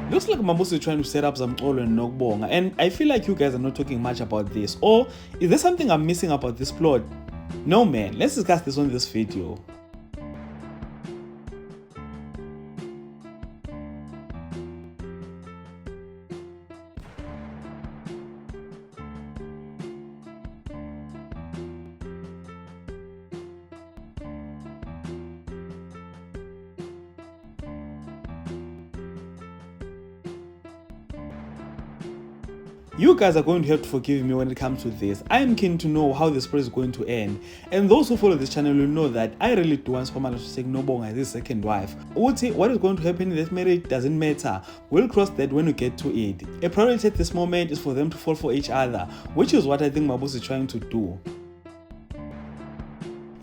Looks like Mabusi is trying to set up Zamxolo and Nokubonga, and I feel like you guys are not talking much about this. Or is there something I'm missing about this plot? No man, let's discuss this on this video. You guys are going to have to forgive me when it comes to this. I am keen to know how this story is going to end. And those who follow this channel will know that I really do want Spamala to take Nobonga as his second wife. Uti, what is going to happen in that marriage doesn't matter. We'll cross that when we get to it. A priority at this moment is for them to fall for each other, which is what I think Mabusi is trying to do.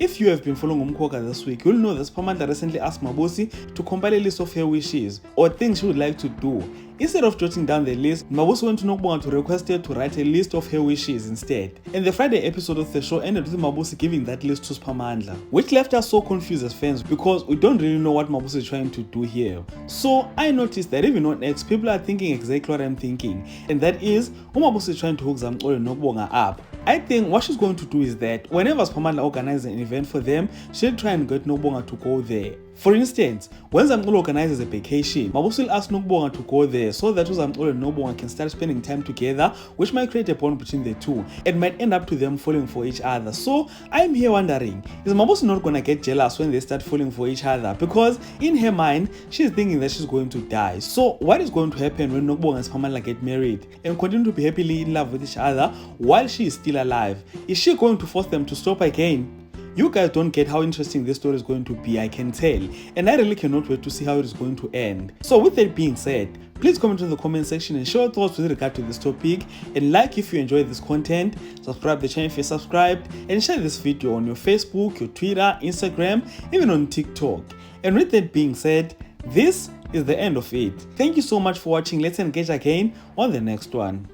If you have been following Umkoka this week, you'll know that Spamanda recently asked Mabusi to compile a list of her wishes or things she would like to do. Instead of jotting down the list, Mabusi went to Nokubonga to request her to write a list of her wishes instead. And the Friday episode of the show ended with Mabusi giving that list to Spamandla, which left us so confused as fans because we don't really know what Mabusi is trying to do here. So I noticed that even on X, people are thinking exactly what I'm thinking, and that is, Mabusi is trying to hook Zamxolo and Nokubonga up. I think what she's going to do is that whenever Spamandla organizes an event for them, she'll try and get Nokubonga to go there. For instance, when Zamxolo organizes a vacation, Mabusi will ask Nokubonga to go there so that Zamxolo and Nokubonga can start spending time together, which might create a bond between the two and might end up to them falling for each other. So I'm here wondering, is Mabusi not gonna get jealous when they start falling for each other? Because in her mind, she's thinking that she's going to die. So what is going to happen when Nokubonga and Spamandla get married and continue to be happily in love with each other while she is still alive? Is she going to force them to stop again? You guys don't get how interesting this story is going to be, I can tell, and I really cannot wait to see how it is going to end. So with that being said, please comment in the comment section and share your thoughts with regard to this topic, and like if you enjoyed this content, subscribe to the channel if you're subscribed, and share this video on your Facebook, your Twitter, Instagram, even on TikTok. And with that being said, this is the end of it. Thank you so much for watching. Let's engage again on the next one.